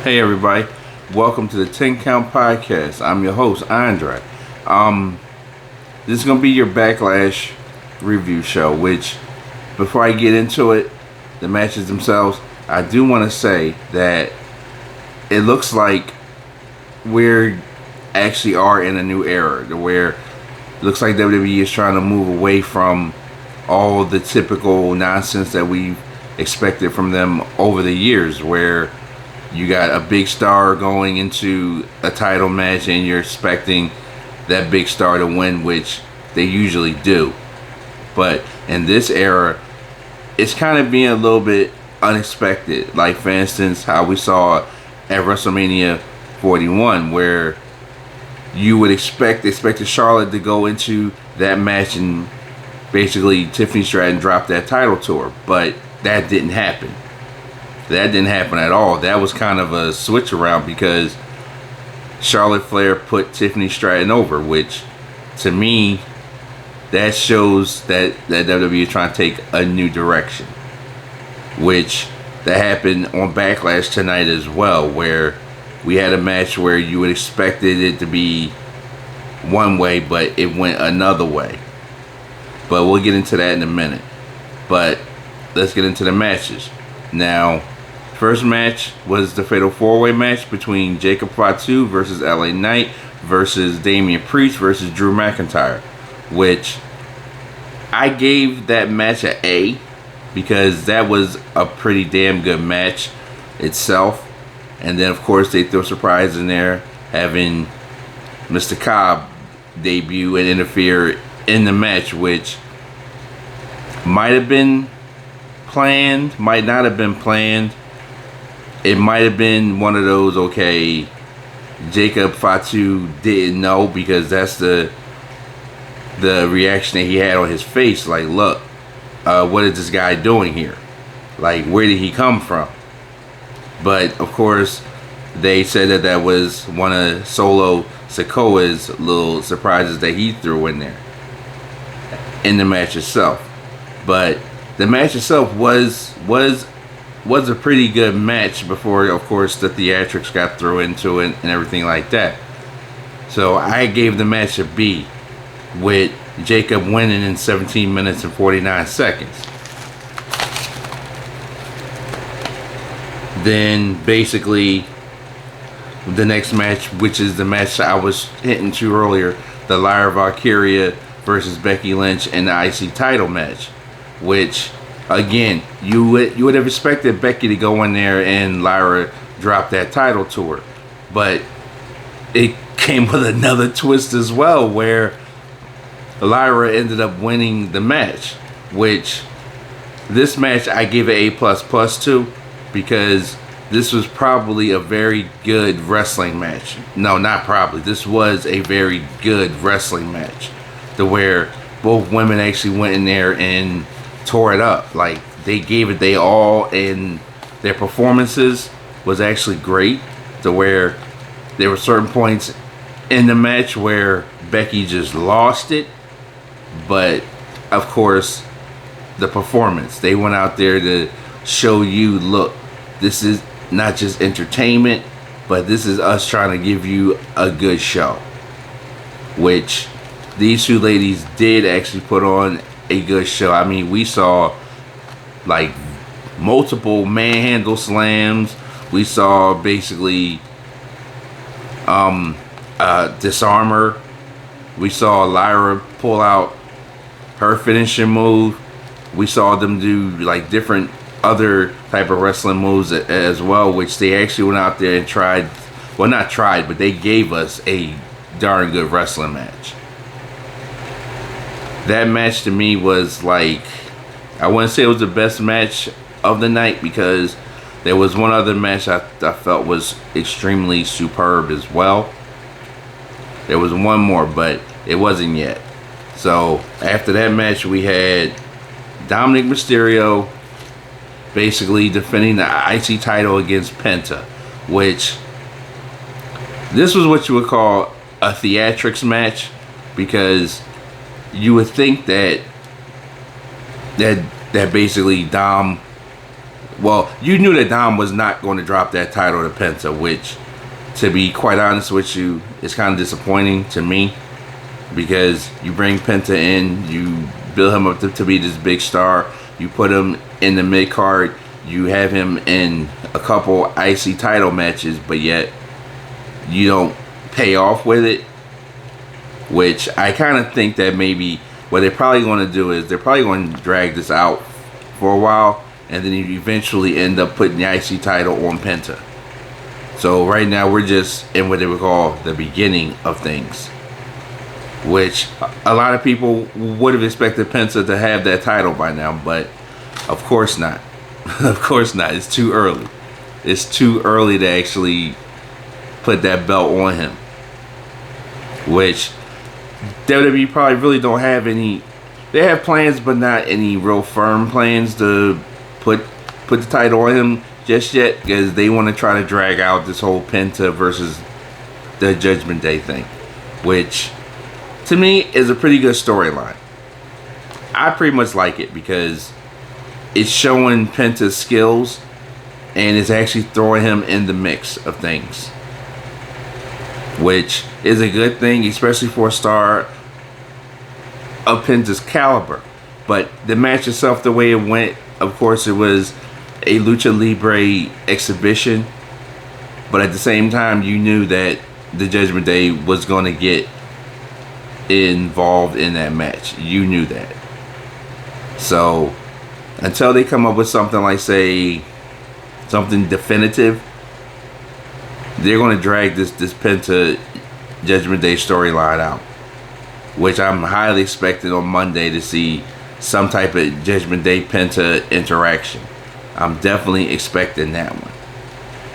Hey everybody, welcome to the 10 Count Podcast. I'm your host, Andre. This is going to be your Backlash review show, which, before I get into it, the matches themselves, I do want to say that it looks like we're actually are in a new era, where it looks like WWE is trying to move away from all the typical nonsense that we've expected from them over the years, where you got a big star going into a title match and you're expecting that big star to win, which they usually do. But in this era, it's kind of being a little bit unexpected. Like, for instance, how we saw at WrestleMania 41, where you would expected Charlotte to go into that match and basically Tiffany Stratton dropped that title to her. But that didn't happen. That didn't happen at all. That was kind of a switch around because Charlotte Flair put Tiffany Stratton over, which to me, that shows that WWE is trying to take a new direction. Which that happened on Backlash tonight as well, where we had a match where you would expected it to be one way, but it went another way. But we'll get into that in a minute. But let's get into the matches. Now, first match was the Fatal 4-Way match between Jacob Fatu versus LA Knight versus Damian Priest versus Drew McIntyre, which I gave that match an A because that was a pretty damn good match itself. And then, of course, they threw a surprise in there, having Mr. Cobb debut and interfere in the match, which might have been planned, might not have been planned. It might have been one of those, okay, Jacob Fatu didn't know, because that's the reaction that he had on his face. Like, look, what is this guy doing here? Like, where did he come from? But, of course, they said that was one of Solo Sikoa's little surprises that he threw in there in the match itself. But the match itself was a pretty good match before, of course, the theatrics got thrown into it and everything like that. So I gave the match a B, with Jacob winning in 17 minutes and 49 seconds. Then basically the next match, which is the match I was hinting to earlier, the Lyra Valkyria versus Becky Lynch in the IC title match, which, again, you would have expected Becky to go in there and Lyra drop that title to her. But it came with another twist as well, where Lyra ended up winning the match, which this match I give it A++ to, because this was probably a very good wrestling match. No, not probably. This was a very good wrestling match, to where both women actually went in there and tore it up. Like, they gave it they all, and their performances was actually great, to where there were certain points in the match where Becky just lost it. But of course, the performance, they went out there to show you, look, this is not just entertainment, but this is us trying to give you a good show, which these two ladies did actually put on a good show. I mean, we saw like multiple manhandle slams. We saw basically disarmer. We saw Lyra pull out her finishing move. We saw them do like different other type of wrestling moves as well, which they actually went out there and tried. Well, not tried, but they gave us a darn good wrestling match. That match to me was like, I wouldn't say it was the best match of the night, because there was one other match I felt was extremely superb as well. There was one more, but it wasn't yet. So after that match, we had Dominic Mysterio basically defending the IC title against Penta, which this was what you would call a theatrics match, because you would think that basically Dom well, you knew that Dom was not going to drop that title to Penta, which, to be quite honest with you, is kind of disappointing to me, because you bring Penta in, you build him up to be this big star, you put him in the mid card, you have him in a couple IC title matches, but yet you don't pay off with it, which I kind of think that maybe what they're probably going to do is they're probably going to drag this out for a while, and then you eventually end up putting the IC title on Penta. So right now we're just in what they would call the beginning of things, which a lot of people would have expected Penta to have that title by now, but of course not. Of course not. It's too early. It's too early to actually put that belt on him, which WWE probably really don't have any. They have plans, but not any real firm plans to put the title on him just yet, because they want to try to drag out this whole Penta versus the Judgment Day thing, which to me is a pretty good storyline. I pretty much like it because it's showing Penta's skills and it's actually throwing him in the mix of things, which is a good thing, especially for a star of Penta's caliber. But the match itself, the way it went, of course, it was a Lucha Libre exhibition, but at the same time, you knew that the Judgment Day was going to get involved in that match. You knew that. So until they come up with something like, say, something definitive, they're going to drag this Penta Judgment Day storyline out, which I'm highly expecting on Monday to see some type of Judgment Day Penta interaction. I'm definitely expecting that one,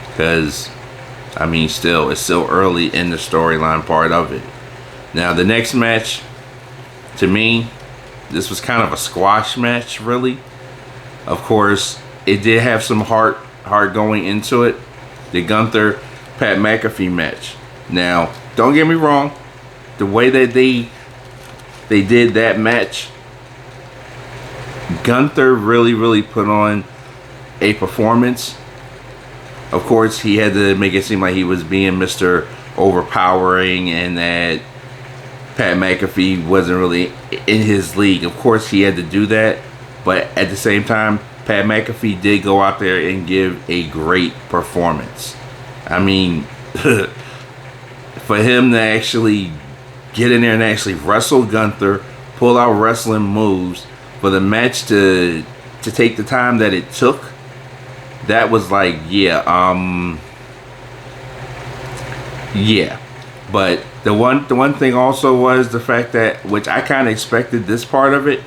because I mean, it's still early in the storyline part of it. Now the next match, to me, this was kind of a squash match, really. Of course, it did have some heart going into it. The Gunther Pat McAfee match. Now, don't get me wrong, the way that they did that match, Gunther really put on a performance. Of course, he had to make it seem like he was being Mr. Overpowering and that Pat McAfee wasn't really in his league. Of course, he had to do that, but at the same time, Pat McAfee did go out there and give a great performance. I mean, for him to actually get in there and actually wrestle Gunther, pull out wrestling moves, for the match to take the time that it took, that was like, yeah. But the one thing also was the fact that, which I kind of expected this part of it,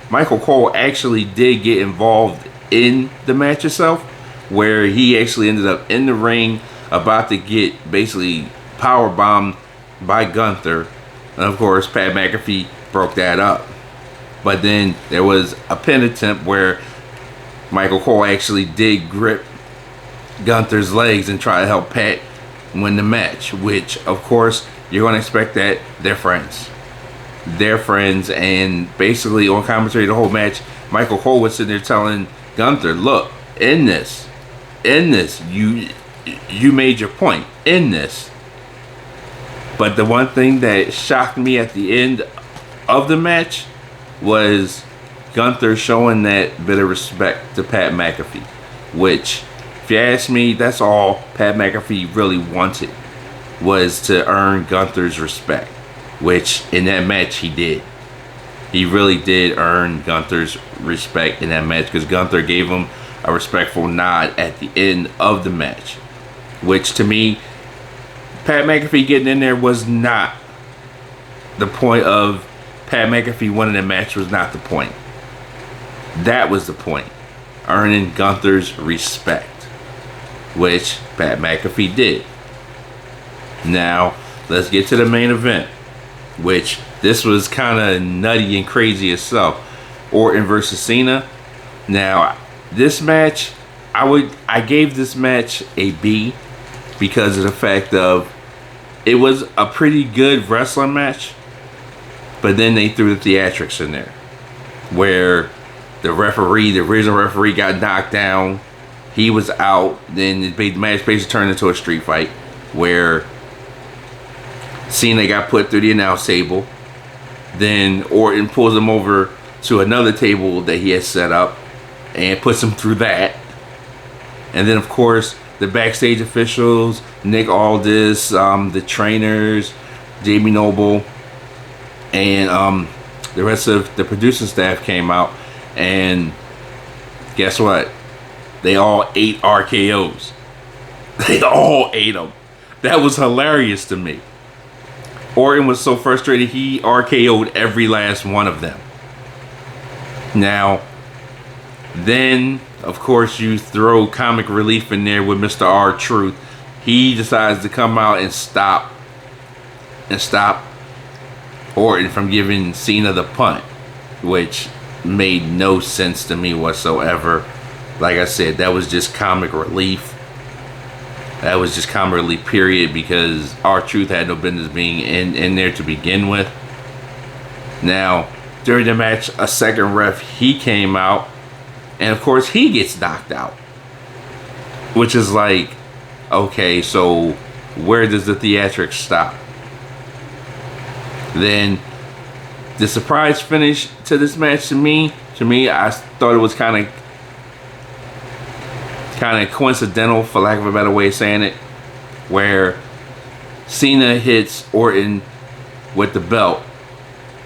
Michael Cole actually did get involved in the match itself, where he actually ended up in the ring about to get basically powerbombed by Gunther, and of course Pat McAfee broke that up. But then there was a pin attempt where Michael Cole actually did grip Gunther's legs and try to help Pat win the match, which of course you're going to expect that. They're friends. They're friends, and basically on commentary the whole match, Michael Cole was sitting there telling Gunther, look, in this, you made your point, in this. But the one thing that shocked me at the end of the match was Gunther showing that bit of respect to Pat McAfee, which, if you ask me, that's all Pat McAfee really wanted, was to earn Gunther's respect, which in that match he did. He really did earn Gunther's respect in that match, because Gunther gave him a respectful nod at the end of the match, which to me, Pat McAfee getting in there was not the point of Pat McAfee winning the match. Was not the point. That was the point. Earning Gunther's respect, which Pat McAfee did. Now, let's get to the main event, which this was kind of nutty and crazy itself. Orton versus Cena. Now, this match, I gave this match a B because of the fact of it was a pretty good wrestling match, but then they threw the theatrics in there, where the original referee, got knocked down. He was out. Then the match basically turned into a street fight where Cena got put through the announce table. Then Orton pulls him over to another table that he had set up and puts him through that. And then, of course, the backstage officials, Nick Aldis, the trainers, Jamie Noble, and the rest of the producing staff came out. And guess what? They all ate RKOs. They all ate them. That was hilarious to me. Orton was so frustrated, he RKO'd every last one of them. Now, then, of course, you throw comic relief in there with Mr. R-Truth. He decides to come out and stop Orton from giving Cena the punt, which made no sense to me whatsoever. Like I said, that was just comic relief. That was just comic relief, period, because R-Truth had no business being in there to begin with. Now, during the match, a second ref, he came out, and of course, he gets knocked out. Which is like, okay, so where does the theatrics stop? Then, the surprise finish to this match to me, I thought it was kind of coincidental, for lack of a better way of saying it, where Cena hits Orton with the belt,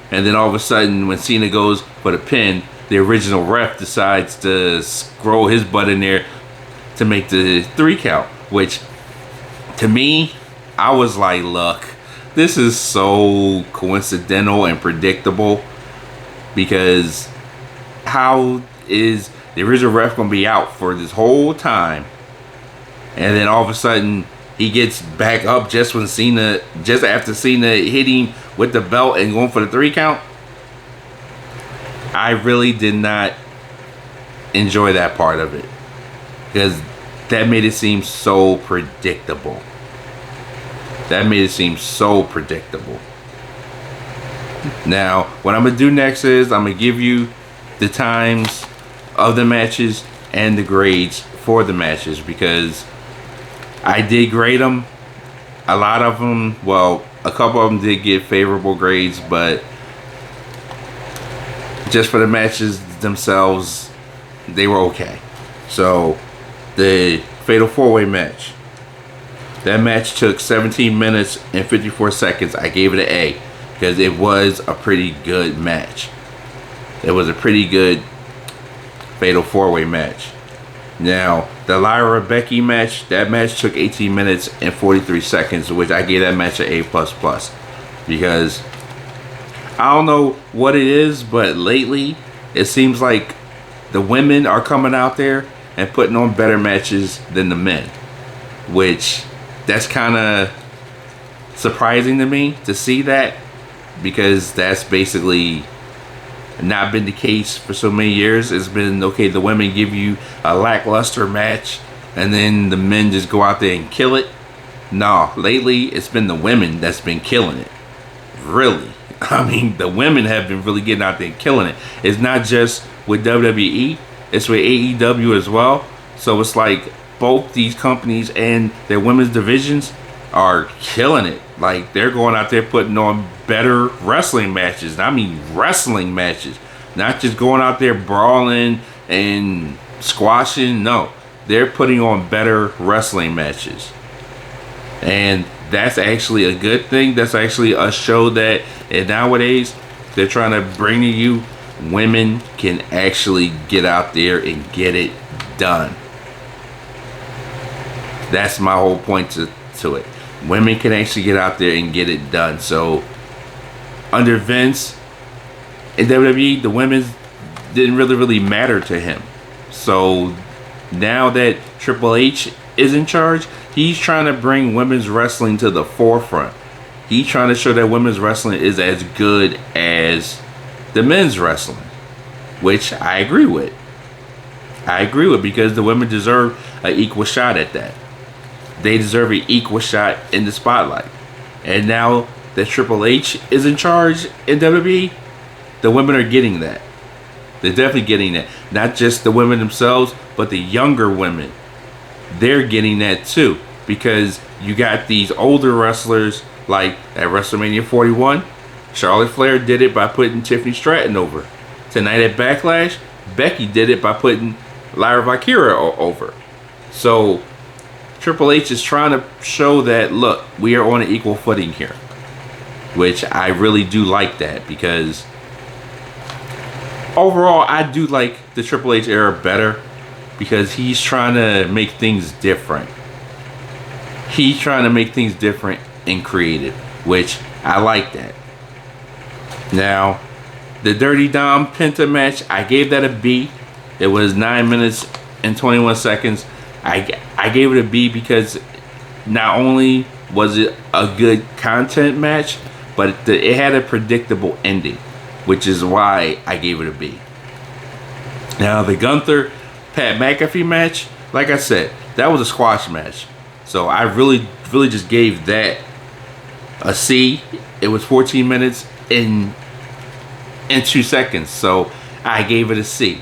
and then all of a sudden when Cena goes for the pin, the original ref decides to scroll his butt in there to make the 3 count, which to me, I was like, look, this is so coincidental and predictable, because how is the original ref gonna be out for this whole time, and then all of a sudden he gets back up just after Cena hit him with the belt and going for the 3 count? I really did not enjoy that part of it, because that made it seem so predictable. Now, what I'm gonna do next is I'm gonna give you the times of the matches and the grades for the matches, because I did grade them. A lot of them, well, a couple of them did get favorable grades, but just for the matches themselves, they were okay. So, the Fatal 4-Way match. That match took 17 minutes and 54 seconds. I gave it an A, because it was a pretty good match. It was a pretty good Fatal 4-Way match. Now, the Lyra Becky match, that match took 18 minutes and 43 seconds, which I gave that match an A++. Because I don't know what it is, but lately it seems like the women are coming out there and putting on better matches than the men, which that's kind of surprising to me to see that, because that's basically not been the case for so many years. It's been, okay, the women give you a lackluster match and then the men just go out there and kill it. No, lately it's been the women that's been killing it. Really. I mean, the women have been really getting out there and killing it. It's not just with WWE, it's with AEW as well. So it's like both these companies and their women's divisions are killing it. Like, they're going out there putting on better wrestling matches. I mean, wrestling matches. Not just going out there brawling and squashing. No, they're putting on better wrestling matches. And that's actually a good thing. That's actually a show that, and nowadays, they're trying to bring to you, women can actually get out there and get it done. That's my whole point to it. Women can actually get out there and get it done. So, under Vince, in WWE, the women didn't really matter to him. So, now that Triple H is in charge, he's trying to bring women's wrestling to the forefront. He's trying to show that women's wrestling is as good as the men's wrestling, which I agree with. Because the women deserve an equal shot at that. They deserve an equal shot in the spotlight. And now that Triple H is in charge in WWE, the women are getting that. They're definitely getting that. Not just the women themselves, but the younger women. They're getting that too. Because you got these older wrestlers like at WrestleMania 41. Charlotte Flair did it by putting Tiffany Stratton over. Tonight at Backlash, Becky did it by putting Lyra Valkyria over. So Triple H is trying to show that, look, we are on an equal footing here. Which I really do like that, because overall I do like the Triple H era better, because he's trying to make things different. He's trying to make things different and creative, which I like that. Now, the Dirty Dom Penta match, I gave that a B. It was 9 minutes and 21 seconds. I gave it a B because not only was it a good content match, but it had a predictable ending, which is why I gave it a B. Now, the Gunther Pat McAfee match, like I said, that was a squash match. So I really just gave that a C. It was 14 minutes and 2 seconds. So I gave it a C.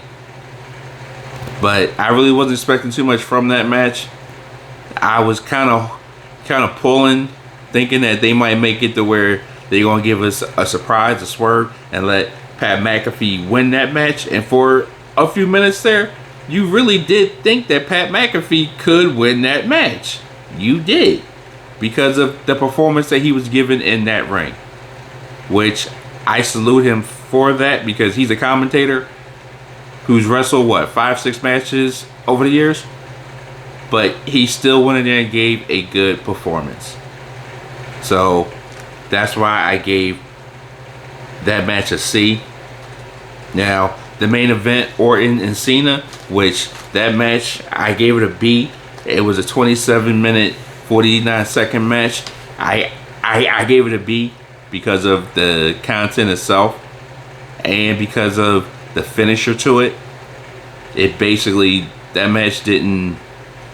But I really wasn't expecting too much from that match. I was kind of pulling, thinking that they might make it to where they're going to give us a surprise, a swerve, and let Pat McAfee win that match. And for a few minutes there, you really did think that Pat McAfee could win that match. You did. Because of the performance that he was given in that ring. Which I salute him for that, because he's a commentator who's wrestled, 5-6 matches over the years? But he still went in there and gave a good performance. So that's why I gave that match a C. Now, the main event, Orton and Cena, which that match, I gave it a B. It was a 27-minute, 49-second match. I gave it a B because of the content itself and because of the finisher to it. It basically, that match didn't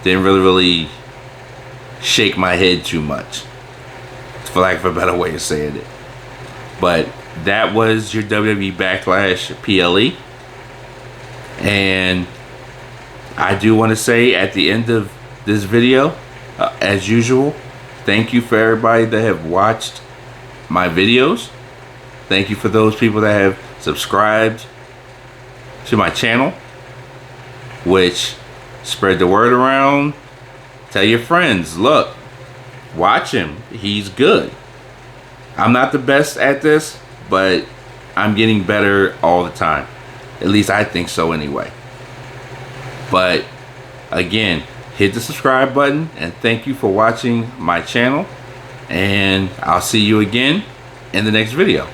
really shake my head too much, for lack of a better way of saying it. But that was your WWE Backlash PLE. And I do want to say at the end of this video, as usual, thank you for everybody that have watched my videos. Thank you for those people that have subscribed to my channel, which spread the word around. Tell your friends, look, watch him, he's good. I'm not the best at this, but I'm getting better all the time. At least I think so anyway. But again, hit the subscribe button, and thank you for watching my channel, and I'll see you again in the next video.